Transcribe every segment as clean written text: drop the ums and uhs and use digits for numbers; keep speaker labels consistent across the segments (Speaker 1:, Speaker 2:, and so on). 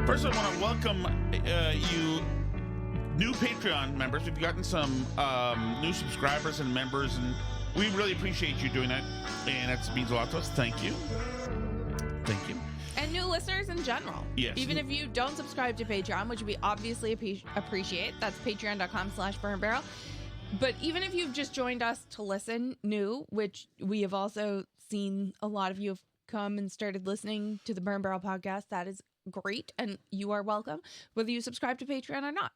Speaker 1: First, I want to welcome you new Patreon members. We've gotten some new subscribers and members, and we really appreciate you doing that. And that means a lot to us. Thank you. Thank you.
Speaker 2: And new listeners in general.
Speaker 1: Yes.
Speaker 2: Even if you don't subscribe to Patreon, which we obviously appreciate, that's patreon.com/burnbarrel. But even if you've just joined us to listen new, which we have also seen a lot of you have come and started listening to the Burn Barrel podcast, that is great. And you are welcome, whether you subscribe to Patreon or not.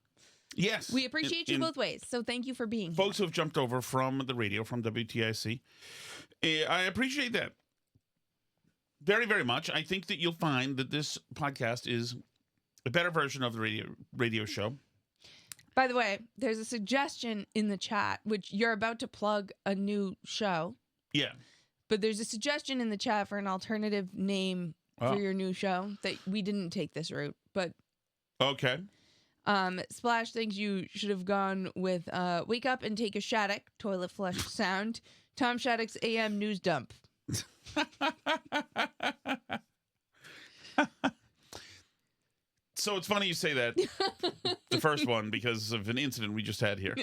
Speaker 1: Yes.
Speaker 2: We appreciate you both ways. So thank you for being here.
Speaker 1: Folks who have jumped over from the radio, from WTIC. I appreciate that very, very much. I think that you'll find that this podcast is a better version of the radio show.
Speaker 2: By the way, there's a suggestion in the chat, which you're about to plug a new show.
Speaker 1: Yeah.
Speaker 2: But there's a suggestion in the chat for an alternative name for your new show that we didn't take this route. But
Speaker 1: okay.
Speaker 2: Splash thinks you should have gone with Wake Up and Take a Shattuck, Toilet Flush Sound, Tom Shattuck's AM News Dump.
Speaker 1: So it's funny you say that, the first one, because of an incident we just had here.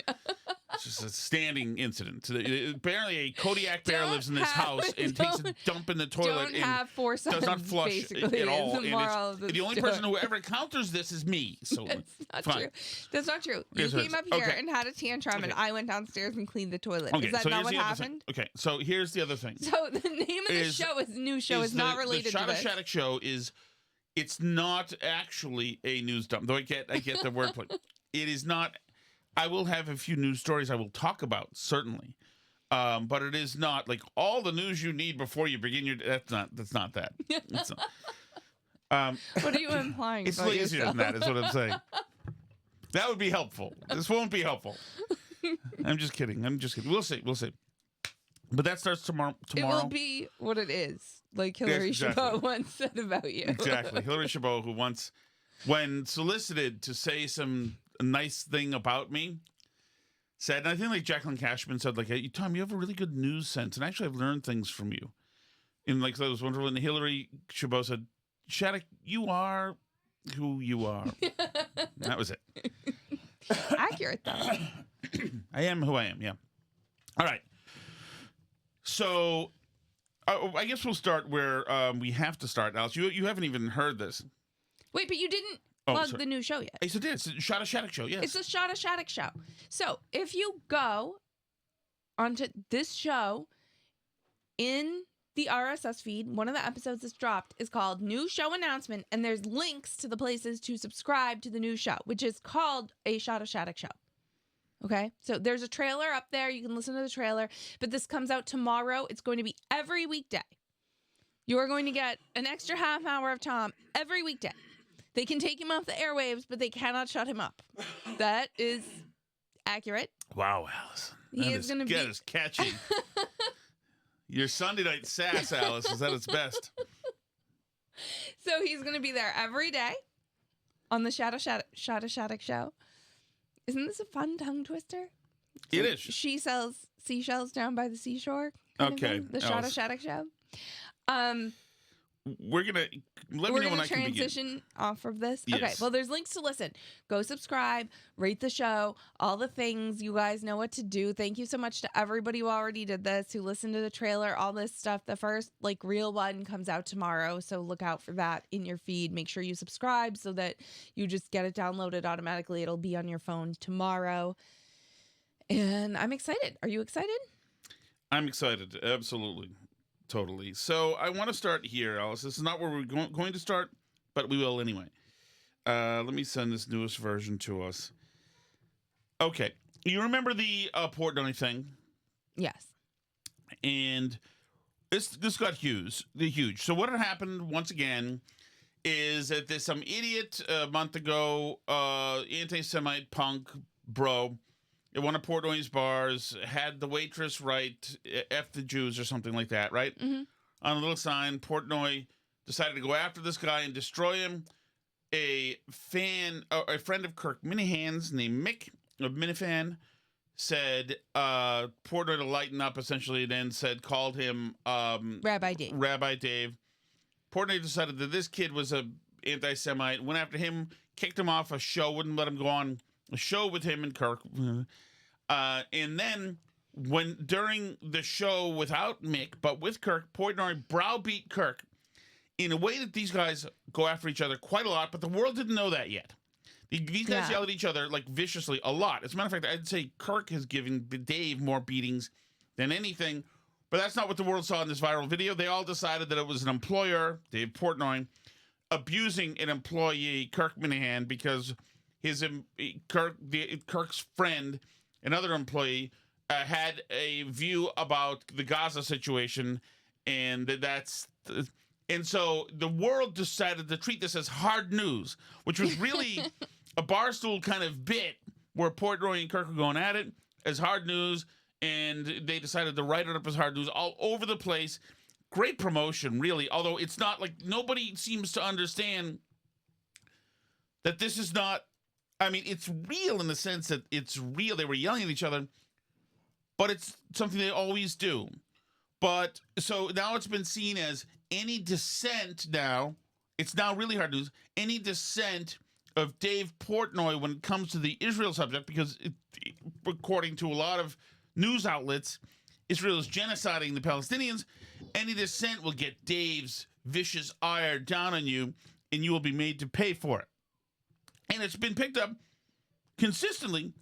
Speaker 1: It's just a standing incident. Apparently a Kodiak bear lives in this house and takes a dump in the toilet
Speaker 2: Don't have four sons,
Speaker 1: does not flush at all.
Speaker 2: The
Speaker 1: only person who ever encounters this is me. So
Speaker 2: That's not true. That's not true. You came up here and had a tantrum, and I went downstairs and cleaned the toilet.
Speaker 1: Okay,
Speaker 2: is that
Speaker 1: so
Speaker 2: not what happened?
Speaker 1: Okay, so here's the other thing.
Speaker 2: So the name of the show is new show is not related to this.
Speaker 1: The Shattuck Show is, it's not actually a news dump. Though I get the wordplay. It is not. I will have a few news stories I will talk about, certainly. But it is not like all the news you need before you begin your... That's not that. It's not.
Speaker 2: What are you implying?
Speaker 1: It's lazier than that, is what I'm saying. That would be helpful. This won't be helpful. I'm just kidding. We'll see. But that starts tomorrow.
Speaker 2: It will be what it is, like Hillary Chabot once said about you.
Speaker 1: Exactly. Hillary Chabot, who once, when solicited to say some nice thing about me, said, and I think like Jacqueline Cashman said, like, hey, Tom, you have a really good news sense, and actually I've learned things from you. And like that was wonderful. And Hillary Chabot said, Shattuck, you are who you are. That was it.
Speaker 2: Accurate, though.
Speaker 1: I am who I am, yeah. All right. So I guess we'll start where we have to start, Alice. You haven't even heard this.
Speaker 2: Wait, but you didn't plug the new show yet.
Speaker 1: Yes, it is. It's a Shot of Shattuck show, yes.
Speaker 2: It's a Shot of Shattuck show. So if you go onto this show in the RSS feed, one of the episodes that's dropped is called New Show Announcement, and there's links to the places to subscribe to the new show, which is called A Shot of Shattuck Show. Okay, so there's a trailer up there. You can listen to the trailer, but this comes out tomorrow. It's going to be every weekday. You are going to get an extra half hour of Tom every weekday. They can take him off the airwaves, but they cannot shut him up. That is accurate.
Speaker 1: Wow, Alice.
Speaker 2: He is going to be...
Speaker 1: That is catchy. Your Sunday night sass, Alice, is at its best.
Speaker 2: So he's going to be there every day on the Shot of Shattuck show. Isn't this a fun tongue twister?
Speaker 1: It is.
Speaker 2: She sells seashells down by the seashore.
Speaker 1: Okay.
Speaker 2: The Shot of Shattuck show.
Speaker 1: We're gonna let me know when I can begin. We're gonna
Speaker 2: transition off of this.
Speaker 1: Yes.
Speaker 2: Okay. Well, there's links to listen. Go subscribe, rate the show, all the things. You guys know what to do. Thank you so much to everybody who already did this, who listened to the trailer, all this stuff. The first real one comes out tomorrow, so look out for that in your feed. Make sure you subscribe so that you just get it downloaded automatically. It'll be on your phone tomorrow. And I'm excited. Are you excited?
Speaker 1: I'm excited. Absolutely. Totally. So I want to start here, Alice. This is not where we're going to start, but we will anyway. Let me send this newest version to us. Okay. You remember the Portnoy thing?
Speaker 2: Yes.
Speaker 1: And this got huge. So what had happened, once again, is that there's some idiot a month ago, anti-Semite punk bro, at one of Portnoy's bars, had the waitress write F the Jews or something like that, right?
Speaker 2: Mm-hmm.
Speaker 1: On a little sign, Portnoy decided to go after this guy and destroy him. A friend of Kirk Minahan's named Mick of Minifan said Portnoy to lighten up, essentially, then called him
Speaker 2: Rabbi Dave.
Speaker 1: Portnoy decided that this kid was anti-Semite, went after him, kicked him off a show, wouldn't let him go on a show with him and Kirk. And then during the show without Mick, but with Kirk, Portnoy browbeat Kirk in a way that these guys go after each other quite a lot, but the world didn't know that yet. These guys yell at each other like viciously a lot. As a matter of fact, I'd say Kirk has given Dave more beatings than anything, but that's not what the world saw in this viral video. They all decided that it was an employer, Dave Portnoy, abusing an employee, Kirk Minahan, because Kirk's friend, another employee, had a view about the Gaza situation, and and so the world decided to treat this as hard news, which was really a Barstool kind of bit where Portnoy and Kirk were going at it as hard news, and they decided to write it up as hard news all over the place. Great promotion, really, although it's not like nobody seems to understand that this is not, I mean, it's real in the sense that it's real. They were yelling at each other, but it's something they always do. But so now it's been seen as any dissent now, it's now really hard news, any dissent of Dave Portnoy when it comes to the Israel subject, because according to a lot of news outlets, Israel is genociding the Palestinians. Any dissent will get Dave's vicious ire down on you, and you will be made to pay for it. And it's been picked up consistently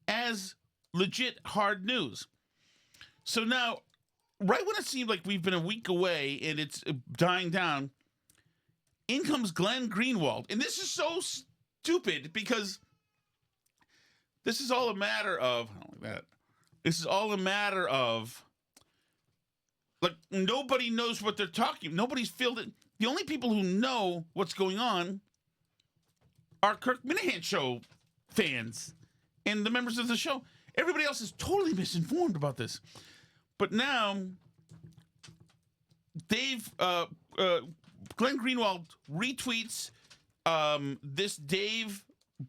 Speaker 1: as legit hard news. So now, right when it seemed like we've been a week away and it's dying down, in comes Glenn Greenwald. And this is so stupid because this is all a matter of, I don't like that. This is all a matter of, like, nobody knows what they're talking. Nobody's filled it. The only people who know what's going on are Kirk Minahan show fans and the members of the show. Everybody else is totally misinformed about this. But now, Glenn Greenwald retweets this Dave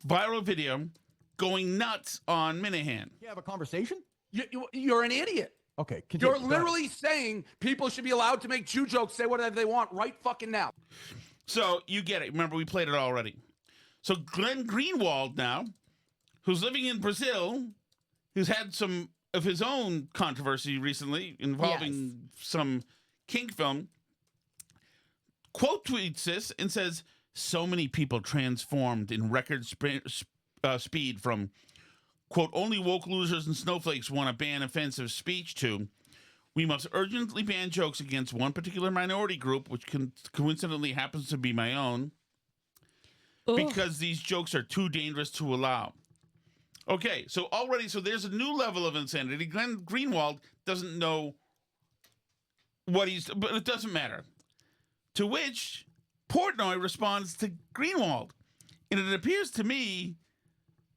Speaker 1: viral video going nuts on Minahan.
Speaker 3: You have a conversation?
Speaker 4: You're an idiot.
Speaker 3: Okay. Continue.
Speaker 4: You're literally saying people should be allowed to make Jew jokes, say whatever they want right fucking now.
Speaker 1: So you get it. Remember, we played it already. So Glenn Greenwald now, who's living in Brazil, who's had some of his own controversy recently involving some kink film, quote tweets this and says, so many people transformed in record speed from, quote, only woke losers and snowflakes want to ban offensive speech to, we must urgently ban jokes against one particular minority group, which coincidentally happens to be my own, because these jokes are too dangerous to allow. Okay, so there's a new level of insanity. Glenn Greenwald doesn't know but it doesn't matter. To which Portnoy responds to Greenwald. And it appears to me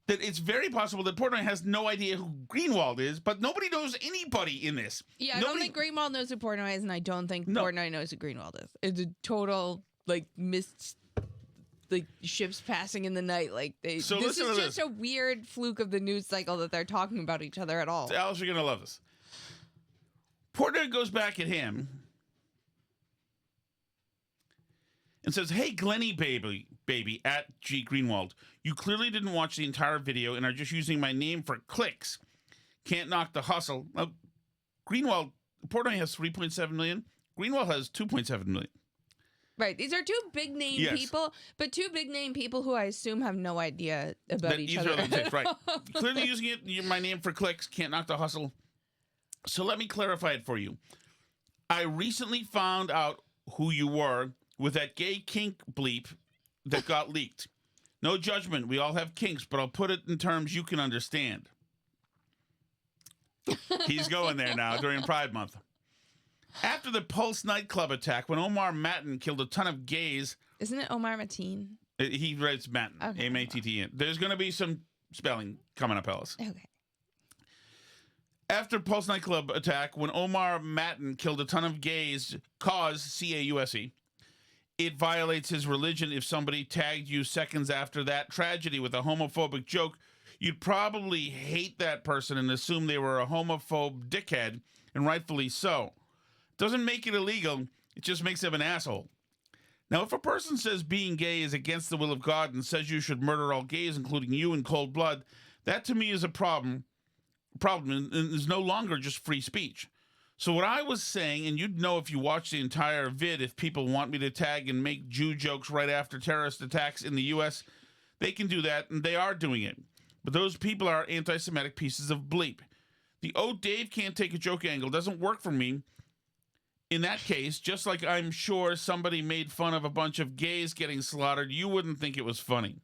Speaker 1: that it's very possible that Portnoy has no idea who Greenwald is, but nobody knows anybody in this.
Speaker 2: Yeah, I don't think Greenwald knows who Portnoy is, and I don't think Portnoy knows who Greenwald is. It's a total, ships passing in the night. This is just a weird fluke of the news cycle that they're talking about each other at all.
Speaker 1: So Alice, you're going to love this. Portnoy goes back at him and says, hey, Glenny baby, at G. Greenwald, you clearly didn't watch the entire video and are just using my name for clicks. Can't knock the hustle. Now, Portnoy has 3.7 million. Greenwald has 2.7 million.
Speaker 2: Right. These are two big name people, but two big name people who I assume have no idea about each other.
Speaker 1: Right. Clearly using my name for clicks, can't knock the hustle. So let me clarify it for you. I recently found out who you were with that gay kink bleep that got leaked. No judgment. We all have kinks, but I'll put it in terms you can understand. He's going there now during Pride Month. After the Pulse nightclub attack, when Omar Matten killed a ton of gays...
Speaker 2: Isn't it Omar Mateen?
Speaker 1: He writes Matten, okay. M-A-T-T-N. There's going to be some spelling coming up, Ellis.
Speaker 2: Okay.
Speaker 1: After Pulse nightclub attack, when Omar Matten killed a ton of gays, cause, C-A-U-S-E, it violates his religion if somebody tagged you seconds after that tragedy with a homophobic joke. You'd probably hate that person and assume they were a homophobe dickhead, and rightfully so. Doesn't make it illegal, it just makes him an asshole. Now, if a person says being gay is against the will of God and says you should murder all gays, including you, in cold blood, that to me is a problem and is no longer just free speech. So what I was saying, and you'd know if you watch the entire vid, if people want me to tag and make Jew jokes right after terrorist attacks in the U.S., they can do that, and they are doing it. But those people are anti-Semitic pieces of bleep. The Dave can't take a joke angle doesn't work for me. In that case, just like I'm sure somebody made fun of a bunch of gays getting slaughtered, you wouldn't think it was funny.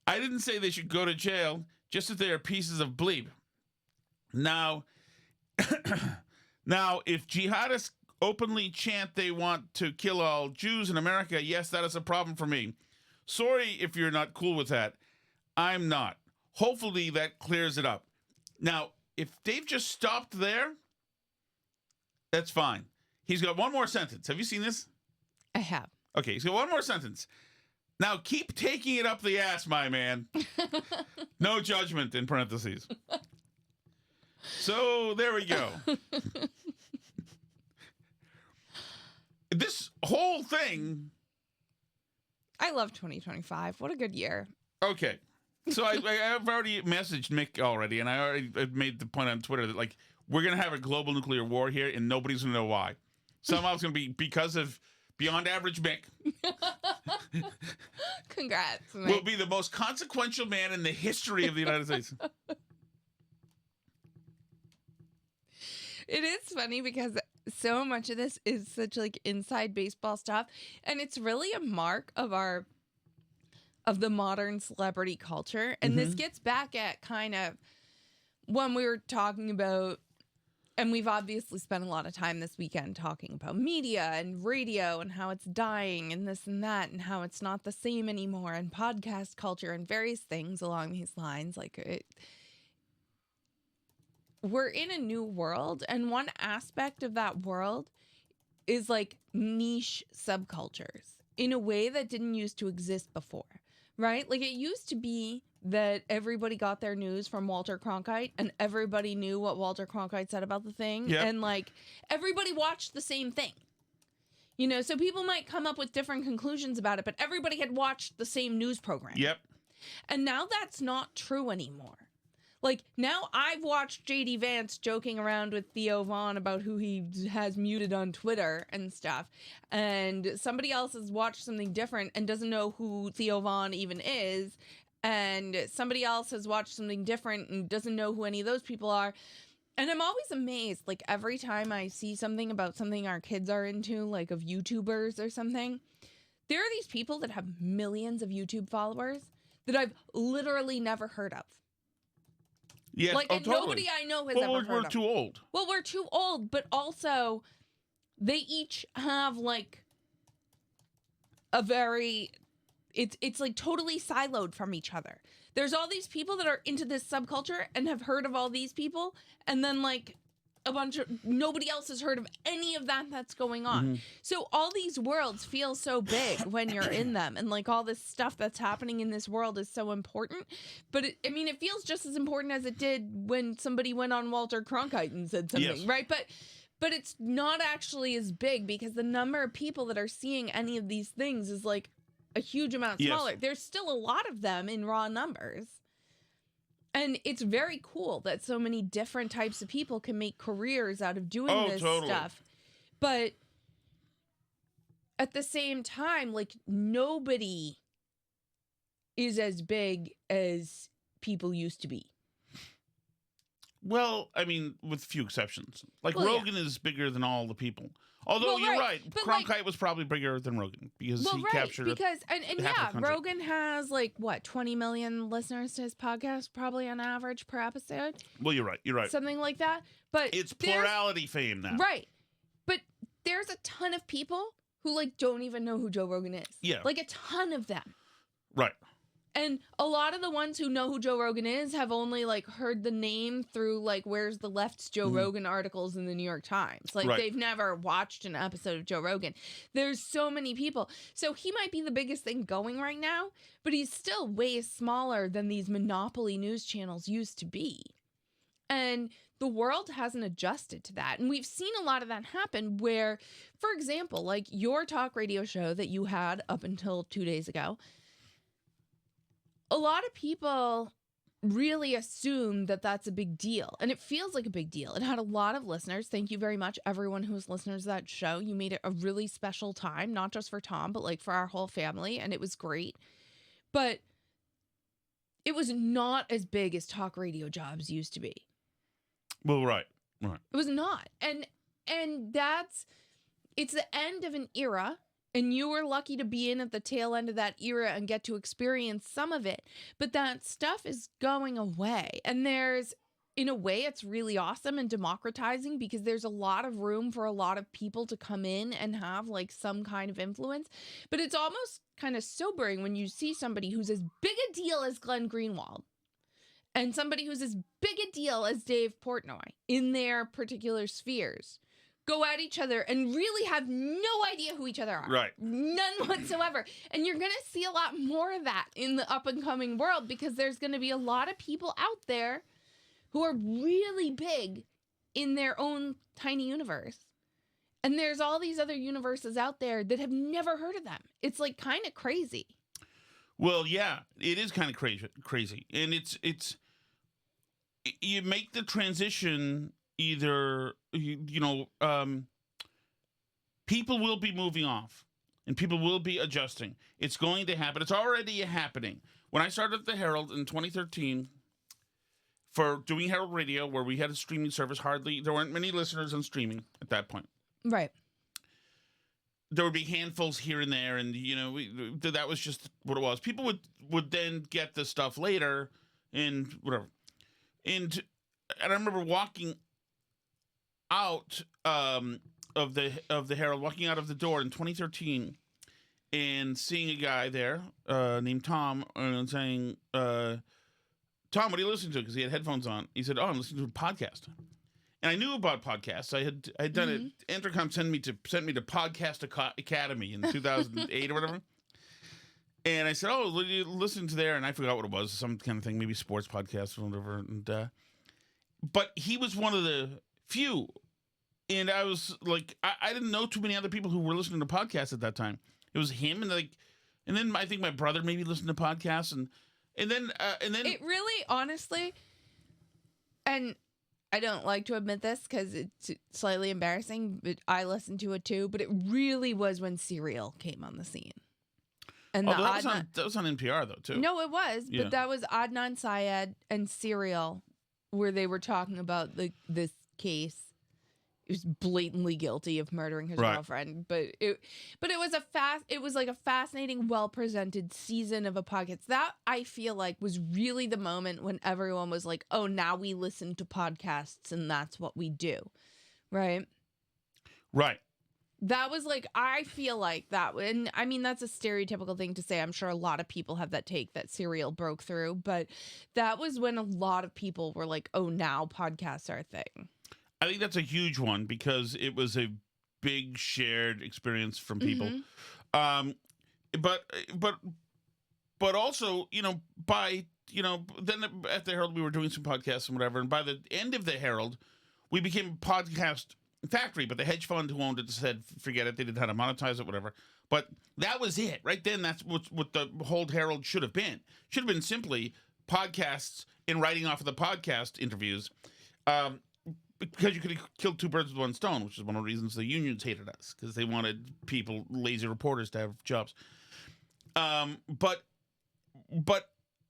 Speaker 1: I didn't say they should go to jail, just that they are pieces of bleep. Now, if jihadists openly chant they want to kill all Jews in America, yes, that is a problem for me. Sorry if you're not cool with that. I'm not. Hopefully that clears it up. Now, if Dave just stopped there, that's fine. He's got one more sentence. Have you seen this?
Speaker 2: I have.
Speaker 1: Okay, he's got one more sentence. Now, keep taking it up the ass, my man. No judgment, in parentheses. So, there we go. This whole thing...
Speaker 2: I love 2025. What a good year.
Speaker 1: Okay. So, I've already messaged Mick already, and I've made the point on Twitter that, like, we're going to have a global nuclear war here, and nobody's going to know why. Somehow it's going to be because of Beyond Average Mick.
Speaker 2: Congrats, Mick.
Speaker 1: Will be the most consequential man in the history of the United States.
Speaker 2: It is funny because so much of this is such like inside baseball stuff, and it's really a mark of the modern celebrity culture. And this gets back at kind of when we were talking about, and we've obviously spent a lot of time this weekend talking about media and radio and how it's dying and this and that and how it's not the same anymore, and podcast culture and various things along these lines. We're in a new world, and one aspect of that world is like niche subcultures in a way that didn't used to exist before, right? Like it used to be that everybody got their news from Walter Cronkite and everybody knew what Walter Cronkite said about the thing.
Speaker 1: Yep.
Speaker 2: And like everybody watched the same thing, you know, so people might come up with different conclusions about it, but everybody had watched the same news program.
Speaker 1: Yep.
Speaker 2: And now that's not true anymore. Like, now I've watched J.D. Vance joking around with Theo Von about who he has muted on Twitter and stuff. And somebody else has watched something different and doesn't know who Theo Von even is. And somebody else has watched something different and doesn't know who any of those people are. And I'm always amazed, like, every time I see something about something our kids are into, like of YouTubers or something, there are these people that have millions of YouTube followers that I've literally never heard of.
Speaker 1: Yes.
Speaker 2: Like, and
Speaker 1: totally.
Speaker 2: nobody I know has
Speaker 1: Well,
Speaker 2: ever
Speaker 1: we're
Speaker 2: heard of.
Speaker 1: too old.
Speaker 2: Well, we're too old, but also they each have like a very, it's like totally siloed from each other. There's all these people that are into this subculture and have heard of all these people, and then like a bunch of nobody else has heard of any of that that's going on. So all these worlds feel so big when you're in them, and like all this stuff that's happening in this world is so important. But it feels just as important as it did when somebody went on Walter Cronkite and said something,
Speaker 1: Yes.
Speaker 2: right? But it's not actually as big because the number of people that are seeing any of these things is like a huge amount smaller.
Speaker 1: Yes.
Speaker 2: There's still a lot of them in raw numbers. And it's very cool that so many different types of people can make careers out of doing this stuff. But at the same time, like, nobody is as big as people used to be.
Speaker 1: Well, I mean, with few exceptions. Like,
Speaker 2: Well,
Speaker 1: Rogan is bigger than all the people. Although,
Speaker 2: Well,
Speaker 1: you're
Speaker 2: right,
Speaker 1: right.
Speaker 2: but,
Speaker 1: Cronkite
Speaker 2: like-
Speaker 1: was probably bigger than Rogan because
Speaker 2: Well,
Speaker 1: he
Speaker 2: right,
Speaker 1: captured it.
Speaker 2: because and
Speaker 1: half the
Speaker 2: yeah,
Speaker 1: country.
Speaker 2: Rogan has like what 20 million listeners to his podcast, probably on average per episode,
Speaker 1: Well, you're right. You're right.
Speaker 2: something like that. But
Speaker 1: It's
Speaker 2: there's-
Speaker 1: plurality fame now.
Speaker 2: right? But there's a ton of people who like don't even know who Joe Rogan is.
Speaker 1: Yeah.
Speaker 2: like a ton of them.
Speaker 1: Right.
Speaker 2: And a lot of the ones who know who Joe Rogan is have only like heard the name through like Where's the Left's Joe Rogan articles in the New York Times. Like
Speaker 1: Right.
Speaker 2: they've never watched an episode of Joe Rogan. There's so many people. So he might be the biggest thing going right now, but he's still way smaller than these monopoly news channels used to be. And the world hasn't adjusted to that. And we've seen a lot of that happen where, for example, like your talk radio show that you had up until 2 days ago, a lot of people really assume that that's a big deal. And it feels like a big deal. It had a lot of listeners. Thank you very much, everyone who was listeners to that show. You made it a really special time, not just for Tom, but like for our whole family. And it was great. But it was not as big as talk radio jobs used to be.
Speaker 1: Well, right.
Speaker 2: It was not. And it's the end of an era. And you were lucky to be in at the tail end of that era and get to experience some of it. But that stuff is going away. And in a way, it's really awesome and democratizing because there's a lot of room for a lot of people to come in and have like some kind of influence. But it's almost kind of sobering when you see somebody who's as big a deal as Glenn Greenwald and somebody who's as big a deal as Dave Portnoy in their particular spheres go at each other and really have no idea who each other are.
Speaker 1: Right.
Speaker 2: None whatsoever. And you're going to see a lot more of that in the up and coming world because there's going to be a lot of people out there who are really big in their own tiny universe. And there's all these other universes out there that have never heard of them. It's like kind of crazy.
Speaker 1: Well, yeah, it is kind of crazy. And it's you make the transition either, people will be moving off and people will be adjusting. It's going to happen. It's already happening. When I started at the Herald in 2013 for doing Herald Radio, where we had a streaming service, there weren't many listeners on streaming at that point.
Speaker 2: Right.
Speaker 1: There would be handfuls here and there, and that was just what it was. People would then get the stuff later and whatever. And I remember walking out of the Herald, walking out of the door in 2013, and seeing a guy there named Tom, and saying, "Tom, what are you listening to?" Because he had headphones on. He said, "Oh, I'm listening to a podcast." And I knew about podcasts. I had done it. Entercom sent me to Podcast Academy in 2008 or whatever. And I said, "Oh, what are you listening to there?" And I forgot what it was, some kind of thing, maybe sports podcast or whatever. And but he was one of the few. And I was like, I didn't know too many other people who were listening to podcasts at that time. It was him and then I think my brother maybe listened to podcasts and then
Speaker 2: it really, honestly, and I don't like to admit this because it's slightly embarrassing, but I listened to it too. But it really was when Serial came on the scene. And
Speaker 1: that was on NPR though too.
Speaker 2: No, it was, but that was Adnan Syed and Serial, where they were talking about this case. He was blatantly guilty of murdering his girlfriend, but it was like a fascinating, well-presented season of a podcast. That I feel like was really the moment when everyone was like, "Oh, now we listen to podcasts and that's what we do." Right?
Speaker 1: Right.
Speaker 2: That was like, I feel like that, and I mean, that's a stereotypical thing to say. I'm sure a lot of people have that take that Serial broke through, but that was when a lot of people were like, "Oh, now podcasts are a thing."
Speaker 1: I think that's a huge one because it was a big shared experience from people. But also, then at the Herald we were doing some podcasts and whatever. And by the end of the Herald, we became a podcast factory. But the hedge fund who owned it said, "Forget it." They didn't know how to monetize it, whatever. But that was it right then. That's what the whole Herald should have been. Should have been simply podcasts and writing off of the podcast interviews. Because you could have killed two birds with one stone, which is one of the reasons the unions hated us, because they wanted lazy reporters to have jobs. But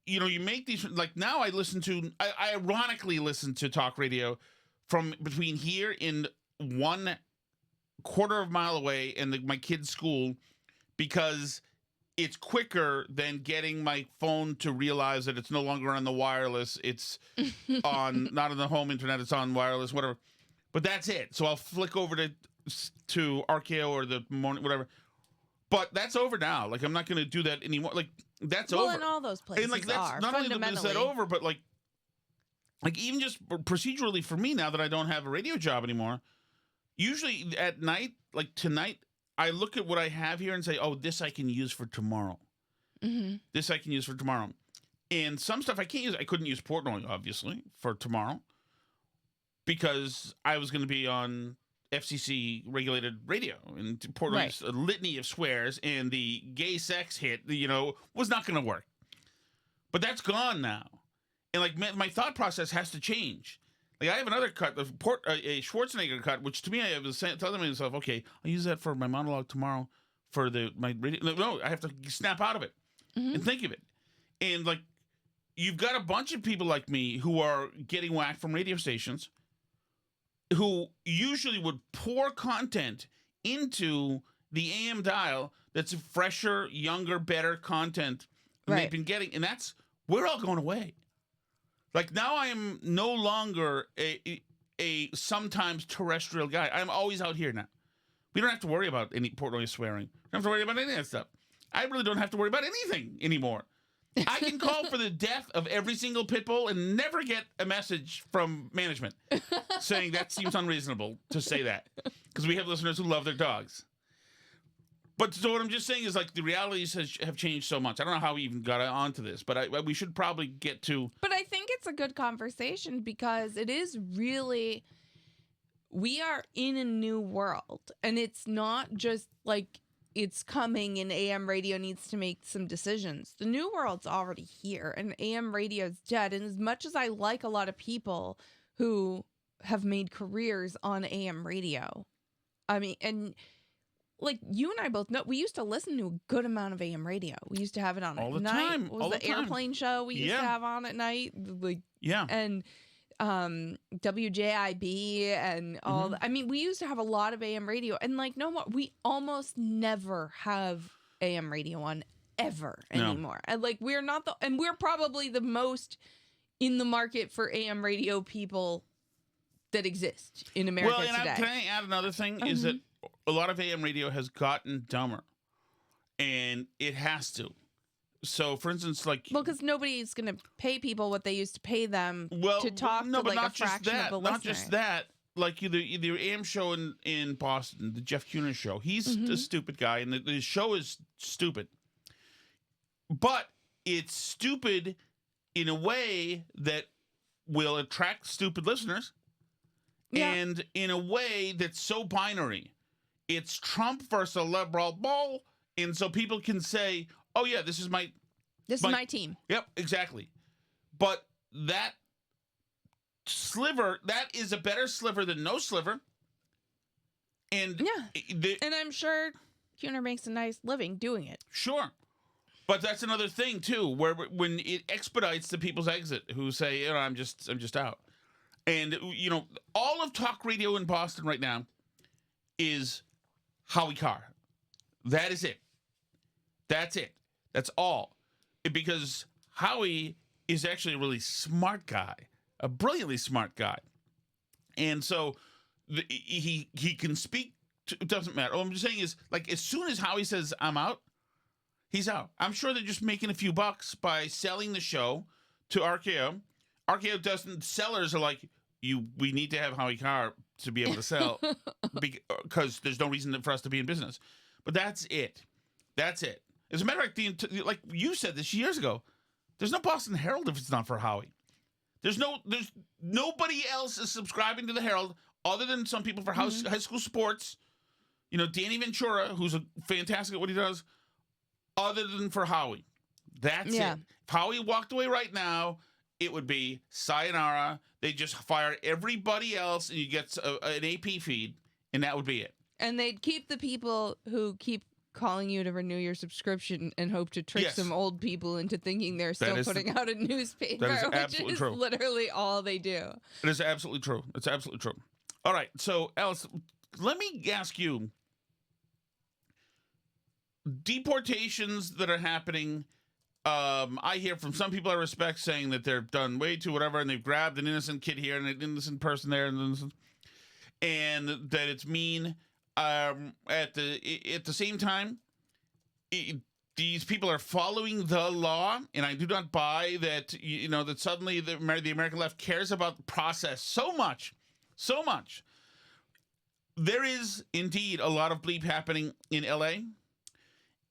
Speaker 1: you make these, like now I ironically listen to talk radio from between here and 1/4 of a mile away and my kid's school, because it's quicker than getting my phone to realize that it's no longer on the wireless. It's not on the home internet. It's on wireless, whatever. But that's it. So I'll flick over to RKO or the morning, whatever. But that's over now. Like, I'm not going to do that anymore. Like, that's over.
Speaker 2: Well, in all those places
Speaker 1: and like, that's
Speaker 2: are.
Speaker 1: not only is that over, but like even just procedurally for me now that I don't have a radio job anymore, usually at night, like tonight, I look at what I have here and say, "Oh, this I can use for tomorrow. This I can use for tomorrow." And some stuff I can't use. I couldn't use Portnoy, obviously, for tomorrow. because I was going to be on FCC regulated radio and Portland's
Speaker 2: Right.
Speaker 1: a litany of swears, and the gay sex hit, was not going to work. But that's gone now. And like my thought process has to change. Like I have another cut, a Schwarzenegger cut, which to me I was telling myself, okay, I'll use that for my monologue tomorrow for my radio. No, I have to snap out of it and think of it. And like you've got a bunch of people like me who are getting whacked from radio stations who usually would pour content into the AM dial that's fresher, younger, better content than they've been getting. And we're all going away. Like now I am no longer a sometimes terrestrial guy. I'm always out here now. We don't have to worry about any Portnoy swearing. We don't have to worry about any of that stuff. I really don't have to worry about anything anymore. I can call for the death of every single pit bull and never get a message from management saying that seems unreasonable to say that because we have listeners who love their dogs. But so what I'm just saying is like the realities have changed so much. I don't know how we even got onto this, but we should probably get to.
Speaker 2: But I think it's a good conversation because it is really, we are in a new world, and it's not just like it's coming and AM radio needs to make some decisions. The new world's already here, and AM radio's dead. And as much as I like a lot of people who have made careers on AM radio, I mean, and like you and I both know, we used to listen to a good amount of AM radio. We used to have it on
Speaker 1: all
Speaker 2: at
Speaker 1: the
Speaker 2: night.
Speaker 1: time.
Speaker 2: What was
Speaker 1: All
Speaker 2: the
Speaker 1: the time.
Speaker 2: airplane show we used to have on at night? Like
Speaker 1: Yeah.
Speaker 2: and WJIB and all I mean, we used to have a lot of AM radio, and like no more, we almost never have AM radio on ever anymore. And like we're not and we're probably the most in the market for AM radio people that exist in America today.
Speaker 1: Can I add another thing? Is that a lot of AM radio has gotten dumber, and it has to. So, for instance, like
Speaker 2: because nobody's going to pay people what they used to pay them to talk to like a fraction of a listener.
Speaker 1: Not just that. Like the AM show in Boston, the Jeff Kuhner show. He's a stupid guy, and the show is stupid. But it's stupid in a way that will attract stupid listeners, and in a way that's so binary. It's Trump versus a liberal bull, and so people can say, "Oh yeah, this is my
Speaker 2: team."
Speaker 1: Yep, exactly. But that sliver, that is a better sliver than no sliver. And
Speaker 2: and I'm sure Kuhner makes a nice living doing it.
Speaker 1: Sure. But that's another thing too, where when it expedites the people's exit who say, I'm just out. And all of talk radio in Boston right now is Howie Carr. That is it. That's it. That's all. Because Howie is actually a really smart guy, a brilliantly smart guy. And so he can speak to, it doesn't matter. All I'm just saying is, like, as soon as Howie says, I'm out, he's out. I'm sure they're just making a few bucks by selling the show to RKO. RKO doesn't, sellers are like, we need to have Howie Carr to be able to sell because there's no reason for us to be in business. But that's it. That's it. As a matter of fact, like you said this years ago, there's no Boston Herald if it's not for Howie. There's nobody else is subscribing to the Herald other than some people for high school sports. Danny Ventura, who's fantastic at what he does, other than for Howie. That's it. If Howie walked away right now, it would be sayonara. They just fire everybody else, and you get an AP feed, and that would be it.
Speaker 2: And they'd keep the people who keep calling you to renew your subscription and hope to trick some old people into thinking they're still putting out a newspaper, which is literally all they do.
Speaker 1: It is absolutely true. It's absolutely true. All right. So, Alice, let me ask you, deportations that are happening, I hear from some people I respect saying that they're done way too whatever, and they've grabbed an innocent kid here and an innocent person there, and that it's mean. At the same time, these people are following the law, and I do not buy that. That suddenly the American left cares about the process so much. There is indeed a lot of bleep happening in LA,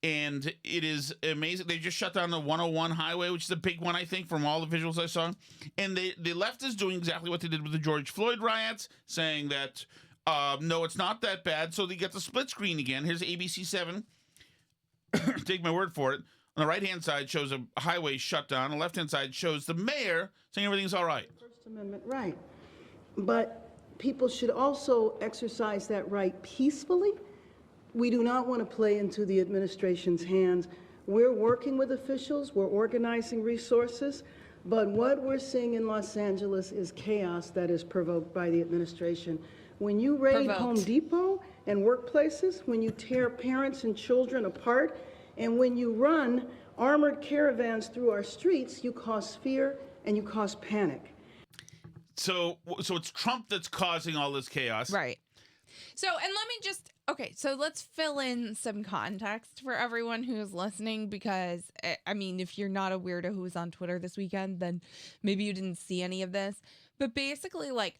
Speaker 1: And it is amazing. They just shut down the 101 highway, which is a big one, I think, from all the visuals I saw. And the left is doing exactly what they did with the George Floyd riots, saying that, no, it's not that bad. So they get the split screen again. Here's ABC 7. Take my word for it. On the right-hand side shows a highway shut down. On the left-hand side shows the mayor saying everything's all right.
Speaker 3: First Amendment right. But people should also exercise that right peacefully. We do not want to play into the administration's hands. We're working with officials, we're organizing resources, but what we're seeing in Los Angeles is chaos that is provoked by the administration. When you raid Home Depot and workplaces, when you tear parents and children apart, and when you run armored caravans through our streets, you cause fear and you cause panic.
Speaker 1: So it's Trump that's causing all this chaos.
Speaker 2: Right. So, and let me just, okay, so let's fill in some context for everyone who's listening, because, I mean, if you're not a weirdo who was on Twitter this weekend, then maybe you didn't see any of this. But basically, like,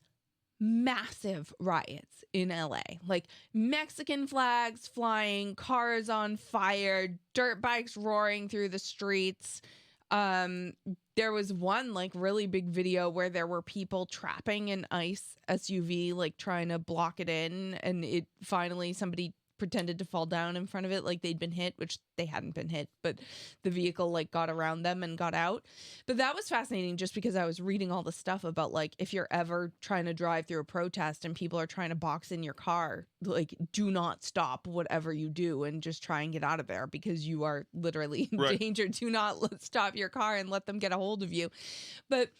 Speaker 2: massive riots in LA, like Mexican flags flying, cars on fire, dirt bikes roaring through the streets. There was one like really big video where there were people trapping an ICE SUV, like trying to block it in, and it finally somebody pretended to fall down in front of it like they'd been hit, which they hadn't been hit, but the vehicle like got around them and got out. But that was fascinating just because I was reading all the stuff about like if you're ever trying to drive through a protest and people are trying to box in your car, like do not stop whatever you do and just try and get out of there because you are literally in danger. Do not stop your car and let them get a hold of you. But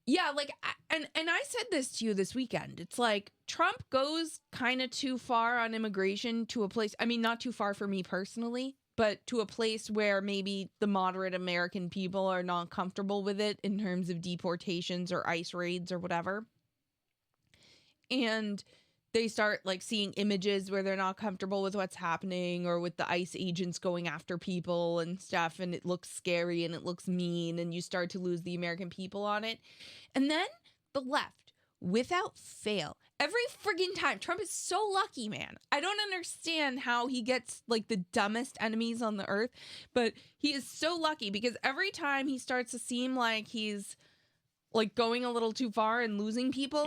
Speaker 2: yeah, like, and I said this to you this weekend. It's like Trump goes kind of too far on immigration to a place, I mean, not too far for me personally, but to a place where maybe the moderate American people are not comfortable with it in terms of deportations or ICE raids or whatever. And they start like seeing images where they're not comfortable with what's happening or with the ICE agents going after people and stuff. And it looks scary and it looks mean and you start to lose the American people on it. And then the left, without fail, every friggin' time, Trump is so lucky, man. I don't understand how he gets like the dumbest enemies on the earth, but he is so lucky because every time he starts to seem like he's like going a little too far and losing people,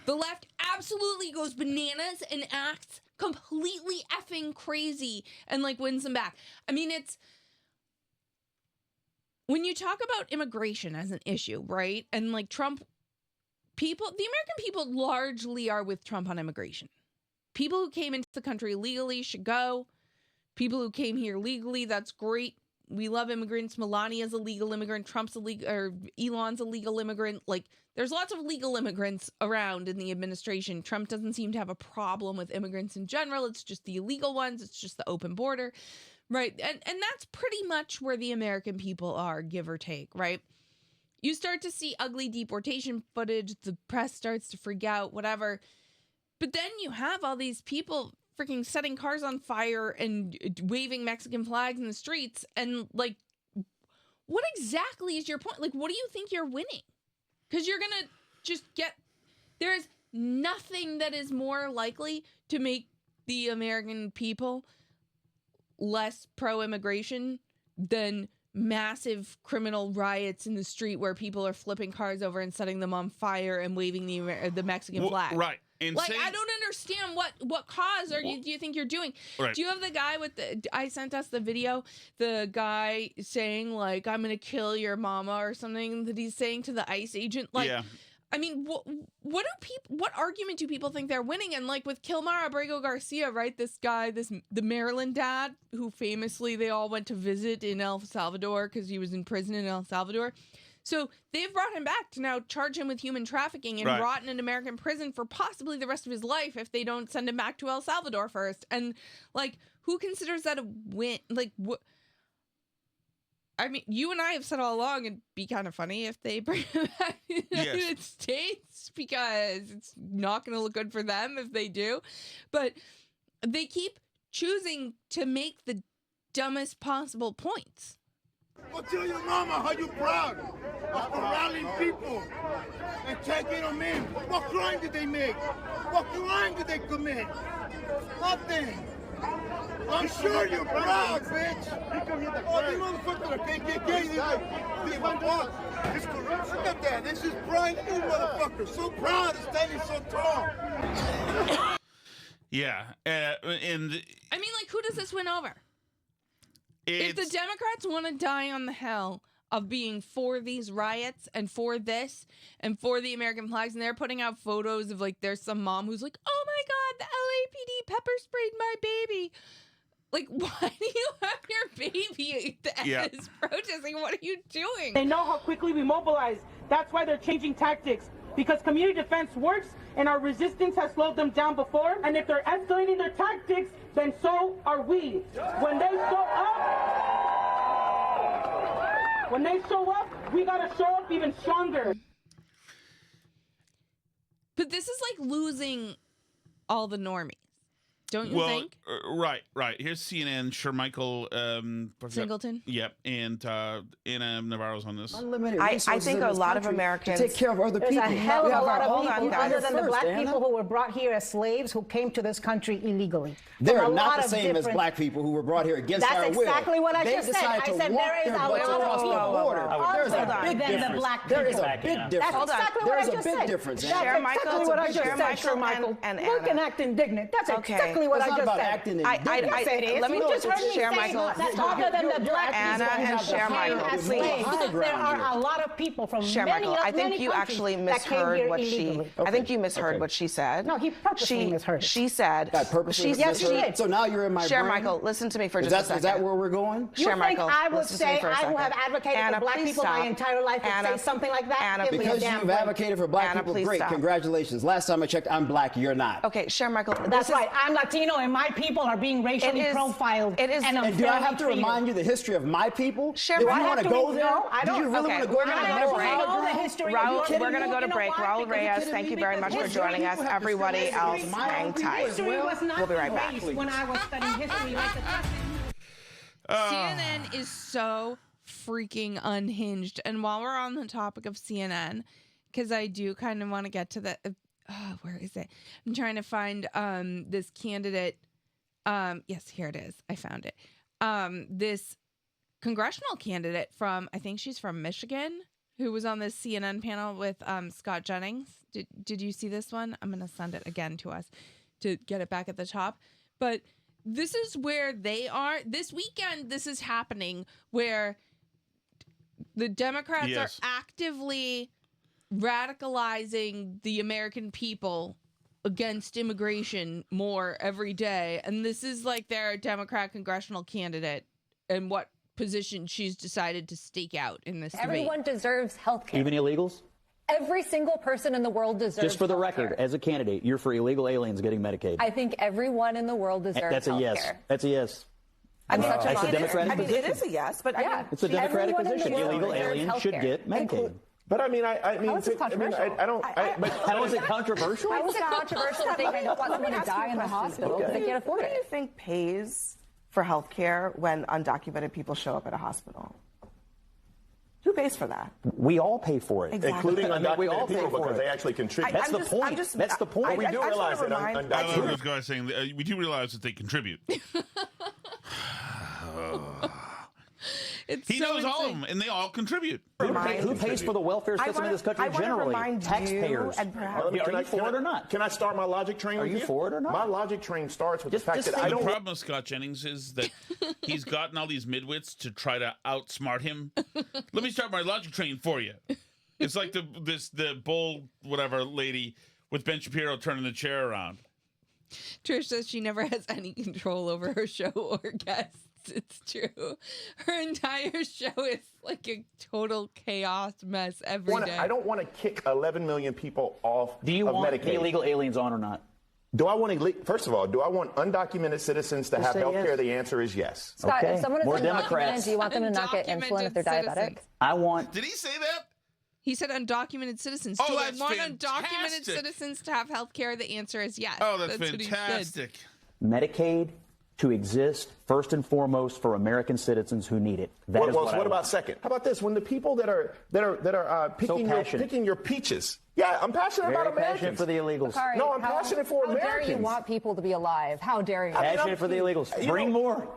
Speaker 2: the left absolutely goes bananas and acts completely effing crazy and like wins them back. I mean, it's when you talk about immigration as an issue, right? And like Trump, people, the American people largely are with Trump on immigration. People who came into the country legally should go. People who came here legally, that's great. We love immigrants. Melania's a legal immigrant. Trump's a legal, or Elon's a legal immigrant. Like, there's lots of legal immigrants around in the administration. Trump doesn't seem to have a problem with immigrants in general. It's just the illegal ones. It's just the open border, right? And that's pretty much where the American people are, give or take, right? You start to see ugly deportation footage. The press starts to freak out, whatever. But then you have all these people freaking setting cars on fire and waving Mexican flags in the streets. And like, what exactly is your point? Like, what do you think you're winning? Because you're going to just get, there is nothing that is more likely to make the American people less pro-immigration than massive criminal riots in the street where people are flipping cars over and setting them on fire and waving the Mexican flag.
Speaker 1: Right.
Speaker 2: Like, I don't understand what cause do you think you're doing? Right. Do you have the guy with I sent us the video, the guy saying like, I'm going to kill your mama or something that he's saying to the ICE agent? Like, I mean, what argument do people think they're winning? And like with Kilmar Abrego Garcia, right? This guy, the Maryland dad who famously they all went to visit in El Salvador because he was in prison in El Salvador. So they've brought him back to now charge him with human trafficking and rot in an American prison for possibly the rest of his life if they don't send him back to El Salvador first. And like, who considers that a win? Like, what? I mean, you and I have said all along it'd be kind of funny if they bring him back to the United States because it's not going to look good for them if they do. But they keep choosing to make the dumbest possible points.
Speaker 5: Go tell your mama how you proud of corralling people and taking them in. What crime did they make? What crime did they commit? Nothing. I'm sure you're proud, bitch. Oh, these motherfuckers are KKK. This corruption. Look at that. This is brand new motherfuckers. So proud and standing so tall.
Speaker 1: Yeah. And
Speaker 2: I mean, like, who does this win over? If the Democrats want to die on the hill of being for these riots and for this and for the American flags, and they're putting out photos of, like, there's some mom who's like, oh my God, the LAPD pepper sprayed my baby. Like, why do you have your baby that is protesting? What are you doing?
Speaker 6: They know how quickly we mobilize. That's why they're changing tactics. Because community defense works and our resistance has slowed them down before. And if they're escalating their tactics, then so are we. When they show up, we gotta show up even stronger.
Speaker 2: But this is like losing all the normies. Don't you think?
Speaker 1: Right. Here's CNN, Shermichael
Speaker 2: Singleton.
Speaker 1: Yep, and Anna Navarro's on this.
Speaker 7: I think a lot of Americans
Speaker 8: take care of other people.
Speaker 9: There's a hell of a lot of people,
Speaker 7: guys.
Speaker 9: other than the black people who were brought here as slaves, who came to this country illegally.
Speaker 8: They're not the same as black people who were brought here against our will.
Speaker 9: That's exactly what I just said. I said there is a lot of people
Speaker 8: There's a big difference. There is a big difference.
Speaker 9: That's exactly what I just said.
Speaker 8: There's a big difference.
Speaker 9: That's exactly what I just said, Sir Michael. Look and act indignant. That's exactly what I just said.
Speaker 7: Let me just share Michael.
Speaker 9: That's other than the black
Speaker 7: Anna and share Michael, please.
Speaker 9: There are a lot of people from many
Speaker 7: I think you actually misheard what she. I think you misheard what she said.
Speaker 9: No, he purposely misheard it.
Speaker 7: She said.
Speaker 9: Yes, she did.
Speaker 8: So now you're in my
Speaker 7: Share
Speaker 8: brain?
Speaker 7: Michael, listen to me for just a second.
Speaker 8: Is that where we're going?
Speaker 9: You think I would say I who have advocated for black people my entire life and say something like that?
Speaker 7: Anna,
Speaker 8: because you've advocated for black people, great. Congratulations. Last time I checked, I'm black. You're not.
Speaker 7: Okay, share Michael.
Speaker 9: That's right. I'm Latino, and my people are being racially profiled.
Speaker 7: It is.
Speaker 8: And do I have to remind you the history of my people?
Speaker 7: Share.
Speaker 8: Do you want to go there?
Speaker 9: No, I don't.
Speaker 8: Do you really want to go there?
Speaker 7: Raul, we're going to go to break. Raul Reyes, thank you very much for joining us. Everybody else, hang tight. We'll be right back.
Speaker 9: When I was studying history,
Speaker 2: CNN is so freaking unhinged. And while we're on the topic of CNN, because I do kind of want to get to the where is it? I'm trying to find this candidate. Yes, here it is. I found it. This congressional candidate from, I think she's from Michigan, who was on this CNN panel with Scott Jennings. Did you see this one? I'm going to send it again to us to get it back at the top. But this is where they are. This weekend, this is happening where the Democrats are actively radicalizing the American people against immigration more every day. And this is like their Democrat congressional candidate and what position she's decided to stake out in this debate.
Speaker 10: Everyone deserves health care.
Speaker 11: Even illegals?
Speaker 10: Every single person in the world deserves
Speaker 11: Just for the
Speaker 10: healthcare.
Speaker 11: record, as a candidate, you're for illegal aliens getting Medicaid.
Speaker 10: I think everyone in the world deserves
Speaker 11: That's a
Speaker 10: health
Speaker 11: yes.
Speaker 10: care.
Speaker 11: That's a yes.
Speaker 10: I'm such a
Speaker 11: That's a Democratic position.
Speaker 7: It is a yes, but
Speaker 10: yeah.
Speaker 11: It's a Democratic
Speaker 10: Everyone in the
Speaker 11: position.
Speaker 10: world
Speaker 11: Illegal
Speaker 10: deserves
Speaker 11: aliens should
Speaker 10: healthcare.
Speaker 11: get Medicaid.
Speaker 12: But I mean, I mean,
Speaker 10: How is this controversial?
Speaker 12: I don't. But
Speaker 11: how is it controversial?
Speaker 10: How is it controversial if they don't want someone to die in the hospital because they can't afford it?
Speaker 7: What do you think pays for health care when undocumented people show up at a hospital? Who pays for that?
Speaker 11: We all pay for it.
Speaker 7: Exactly.
Speaker 12: including undocumented
Speaker 11: we all pay
Speaker 12: people
Speaker 11: for
Speaker 12: because
Speaker 11: it.
Speaker 12: they actually contribute.
Speaker 11: That's the point. That's the point.
Speaker 12: We do realize that
Speaker 1: I love
Speaker 12: undocumented.
Speaker 1: this guy saying we do realize that they contribute. He knows all of them, and they all contribute.
Speaker 11: Who pays for the welfare system in this country generally? Taxpayers. Are you for it or not?
Speaker 12: Can I start my logic train?
Speaker 11: Are you for it or not?
Speaker 12: My logic train starts with the fact that I
Speaker 1: The
Speaker 12: don't.
Speaker 1: problem with Scott Jennings is that he's gotten all these midwits to try to outsmart him. Let me start my logic train for you. It's like the bull whatever lady with Ben Shapiro turning the chair around.
Speaker 2: Trish says she never has any control over her show or guests. It's true. Her entire show is like a total chaos mess every day.
Speaker 12: I don't want to kick 11 million people off
Speaker 11: Do you
Speaker 12: of
Speaker 11: want
Speaker 12: Medicaid.
Speaker 11: the illegal aliens on or not?
Speaker 12: Do I want first of all, do I want undocumented citizens to have
Speaker 11: say
Speaker 12: health care?
Speaker 11: yes.
Speaker 12: The answer is yes.
Speaker 10: Scott,
Speaker 11: Okay.
Speaker 10: if someone is
Speaker 11: More
Speaker 10: undocumented,
Speaker 11: Democrats.
Speaker 10: do you want them to not get insulin if they're diabetic?
Speaker 2: Citizens.
Speaker 11: I want.
Speaker 1: Did he say that?
Speaker 2: He said undocumented citizens.
Speaker 1: Oh,
Speaker 2: Do I
Speaker 1: that's
Speaker 2: want
Speaker 1: fantastic.
Speaker 2: undocumented citizens to have health care? The answer is yes.
Speaker 1: Oh, that's
Speaker 2: what he said.
Speaker 1: fantastic.
Speaker 11: Medicaid to exist first and foremost for American citizens who need it. That is what
Speaker 12: about second? How about this? When the people that are picking your peaches. Yeah, I'm passionate about Americans.
Speaker 11: Passionate for the illegals.
Speaker 10: Bakari,
Speaker 12: no, I'm passionate for Americans.
Speaker 10: How dare you want people to be alive? How dare you?
Speaker 11: Passionate for the illegals. Bring more.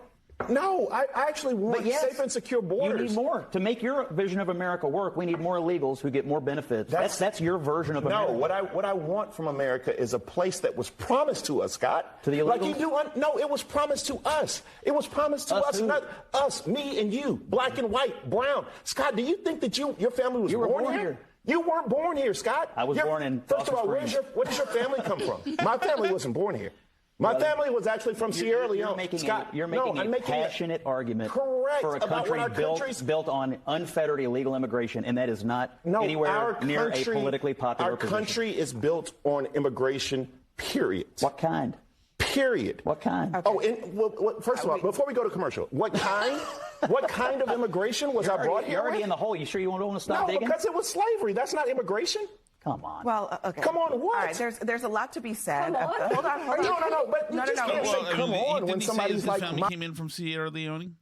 Speaker 12: No, I actually want safe and secure borders.
Speaker 11: You need more. To make your vision of America work, we need more illegals who get more benefits. That's your version of America.
Speaker 12: No, what I want from America is a place that was promised to us, Scott.
Speaker 11: To the illegals?
Speaker 12: Like you do. No, it was promised to us. It was promised to us, not us, me and you, black and white, brown. Scott, do you think that your family was born here? You weren't born here, Scott.
Speaker 11: I was born in
Speaker 12: First of all, where does your family come from? My family wasn't born here. My family was actually from Sierra Leone.
Speaker 11: You're making a passionate argument for a country built on unfettered illegal immigration, and that is not anywhere near a politically popular position.
Speaker 12: Our country is built on immigration, period.
Speaker 11: What kind?
Speaker 12: Period.
Speaker 11: What kind?
Speaker 12: Okay. Oh, and first of all, before we go to commercial, what kind? What kind of immigration was I brought here?
Speaker 11: You're already in the hole. You sure you don't want to stop digging?
Speaker 12: No, because it was slavery. That's not immigration.
Speaker 11: Come on.
Speaker 13: Well, okay.
Speaker 12: Come on, what?
Speaker 13: All right, there's a lot to be said.
Speaker 12: Hold on. No. But you just can't say come on when somebody's like...
Speaker 1: family came in from Sierra Leone?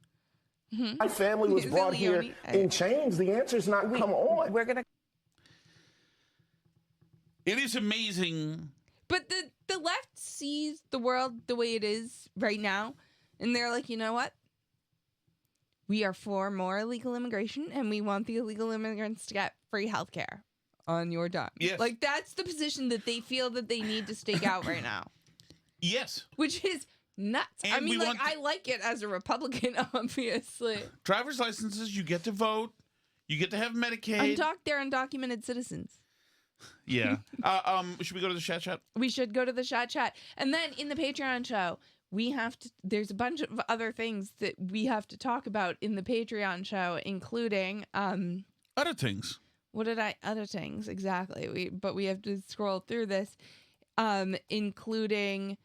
Speaker 12: My family was brought here in chains. The answer is not come on.
Speaker 13: We're going to...
Speaker 1: It is amazing.
Speaker 2: But the left sees the world the way it is right now, and they're like, you know what? We are for more illegal immigration, and we want the illegal immigrants to get free health care on your dime.
Speaker 1: Yes.
Speaker 2: Like, that's the position that they feel that they need to stake out right now.
Speaker 1: Yes.
Speaker 2: Which is nuts.
Speaker 1: And
Speaker 2: I mean, like, I like it as a Republican, obviously.
Speaker 1: Driver's licenses, you get to vote. You get to have Medicaid.
Speaker 2: They're undocumented citizens.
Speaker 1: Yeah. Should we go to the chat?
Speaker 2: We should go to the chat. And then in the Patreon show, there's a bunch of other things that we have to talk about in the Patreon show, including
Speaker 1: other things.
Speaker 2: Other things, exactly. But we have to scroll through this, including,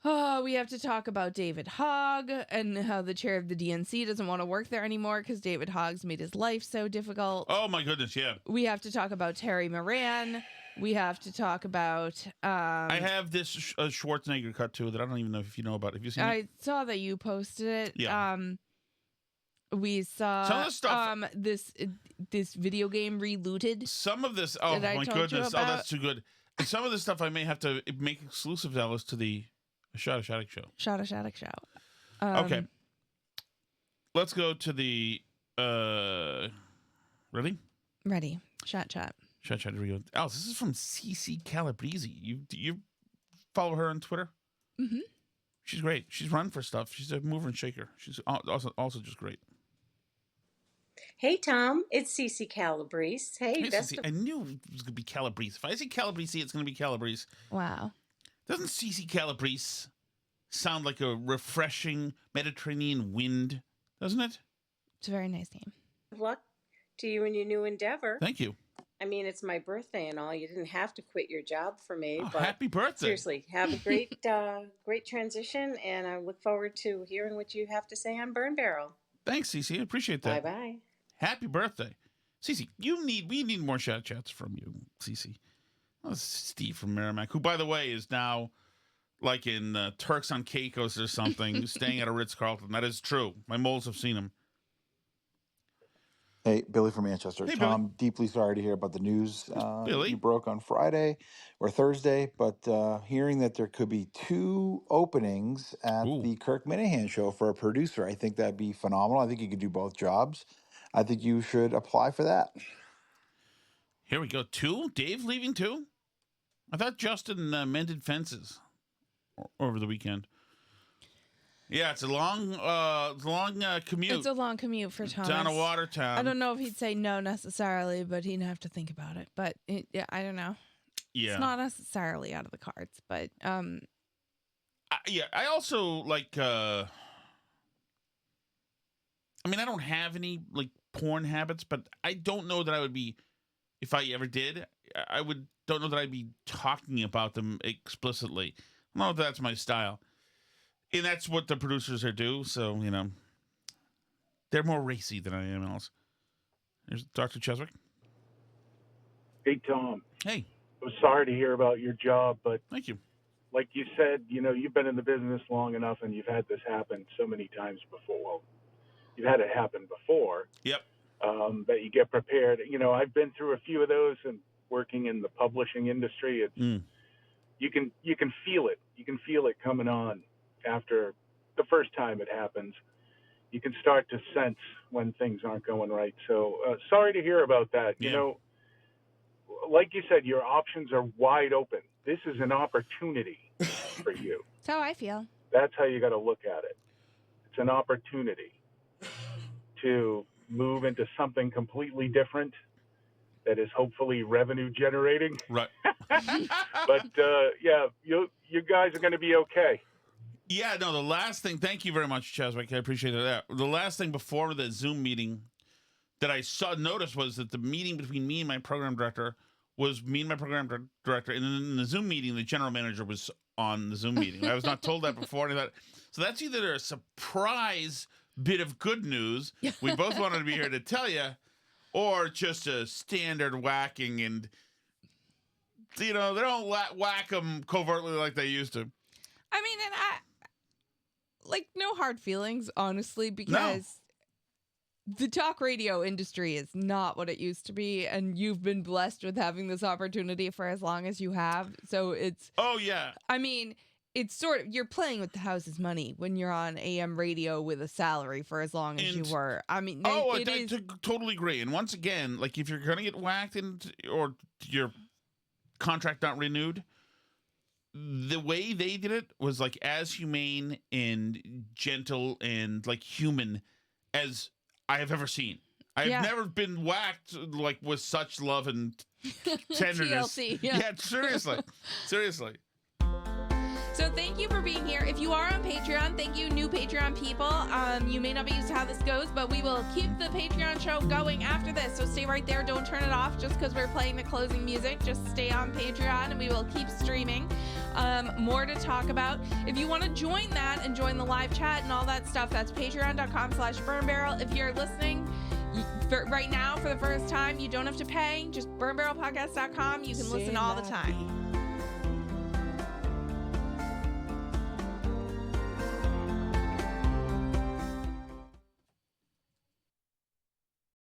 Speaker 2: we have to talk about David Hogg and how the chair of the DNC doesn't want to work there anymore because David Hogg's made his life so difficult.
Speaker 1: Oh, my goodness, yeah.
Speaker 2: We have to talk about Terry Moran. We have to talk about...
Speaker 1: I have this Schwarzenegger cut, too, that I don't even know if you know about. Have you seen it?
Speaker 2: I saw that you posted it.
Speaker 1: Yeah.
Speaker 2: We saw
Speaker 1: some of the stuff,
Speaker 2: this video game Relooted.
Speaker 1: Some of this, oh my goodness, oh that's too good. And some of this stuff I may have to make exclusive Alice to the Shada Shattuck show.
Speaker 2: Shada Shattuck show.
Speaker 1: Okay, let's go to the ready?
Speaker 2: Ready. Chat.
Speaker 1: Here we go. Alice, this is from CC Calabrese. You follow her on Twitter?
Speaker 2: Mm-hmm.
Speaker 1: She's great. She's run for stuff. She's a mover and shaker. She's also just great.
Speaker 14: Hey, Tom. It's Cece Calabrese. Hey
Speaker 1: Cece. I knew it was going to be Calabrese. If I say Calabrese, it's going to be Calabrese.
Speaker 2: Wow.
Speaker 1: Doesn't Cece Calabrese sound like a refreshing Mediterranean wind? Doesn't it?
Speaker 2: It's a very nice name.
Speaker 14: Good luck to you in your new endeavor.
Speaker 1: Thank you.
Speaker 14: I mean, it's my birthday and all. You didn't have to quit your job for me.
Speaker 1: Oh,
Speaker 14: but
Speaker 1: happy birthday.
Speaker 14: Seriously, have a great great transition, and I look forward to hearing what you have to say on Burn Barrel.
Speaker 1: Thanks, Cece. I appreciate that.
Speaker 14: Bye-bye.
Speaker 1: Happy birthday. Cece, we need more chats from you, Cece. Oh, Steve from Merrimack, who, by the way, is now like in Turks on Caicos or something, staying at a Ritz-Carlton. That is true. My moles have seen him.
Speaker 15: Hey, Billy from Manchester.
Speaker 1: Hey,
Speaker 15: Tom,
Speaker 1: Billy.
Speaker 15: deeply sorry to hear about the news
Speaker 1: Billy?
Speaker 15: you broke on Friday or Thursday, but hearing that there could be 2 openings at the Kirk Minahan show for a producer, I think that'd be phenomenal. I think you could do both jobs. I think you should apply for that.
Speaker 1: Here we go. 2? Dave leaving 2? I thought Justin mended fences over the weekend. Yeah, it's a long commute.
Speaker 2: It's a long commute for Thomas.
Speaker 1: Down to Watertown.
Speaker 2: I don't know if he'd say no necessarily, but he'd have to think about it. But I don't know.
Speaker 1: Yeah,
Speaker 2: it's not necessarily out of the cards, but
Speaker 1: I also like. I mean, I don't have any like porn habits, but I don't know that I would be, if I ever did, don't know that I'd be talking about them explicitly. I don't know if that's my style. And that's what the producers are do, so, you know, they're more racy than I am else. There's Dr. Cheswick.
Speaker 16: Hey, Tom.
Speaker 1: Hey.
Speaker 16: I'm sorry to hear about your job, but
Speaker 1: thank you.
Speaker 16: like you said, you've been in the business long enough and you've had this happen so many times before. Well, you've had it happen before.
Speaker 1: Yep.
Speaker 16: That you get prepared. I've been through a few of those, and working in the publishing industry, it's you can feel it. You can feel it coming on after the first time it happens. You can start to sense when things aren't going right. So sorry to hear about that.
Speaker 1: Yeah.
Speaker 16: Like you said, your options are wide open. This is an opportunity for you.
Speaker 2: That's how I feel.
Speaker 16: That's how you got to look at it. It's an opportunity to move into something completely different that is hopefully revenue generating.
Speaker 1: Right.
Speaker 16: But yeah, you guys are going to be okay.
Speaker 1: Yeah, no, the last thing, thank you very much, Cheswick. I appreciate that. The last thing before the Zoom meeting that I noticed was that the meeting between me and my program director was me and my program director. And then in the Zoom meeting, the general manager was on the Zoom meeting. I was not told that before. And so that's either a surprise bit of good news we both wanted to be here to tell you, or just a standard whacking. And, they don't whack them covertly like they used to.
Speaker 2: I mean, and no hard feelings, honestly, because the talk radio industry is not what it used to be, and you've been blessed with having this opportunity for as long as you have. So it's...
Speaker 1: Oh, yeah.
Speaker 2: I mean, it's sort of... You're playing with the house's money when you're on AM radio with a salary for as long as you were. I mean,
Speaker 1: I totally agree. And once again, if you're going to get whacked or your contract not renewed, the way they did it was as humane and gentle and human as I have ever seen. I've never been whacked with such love and tenderness.
Speaker 2: TLC,
Speaker 1: yeah, seriously.
Speaker 2: So thank you for being here. If you are on Patreon, thank you, new Patreon people. You may not be used to how this goes, but we will keep the Patreon show going after this. So stay right there. Don't turn it off just because we're playing the closing music. Just stay on Patreon and we will keep streaming. More to talk about. If you want to join that and join the live chat and all that stuff, that's patreon.com/burnbarrel. If you're listening right now for the first time, you don't have to pay. Just burnbarrelpodcast.com. You can listen all the time.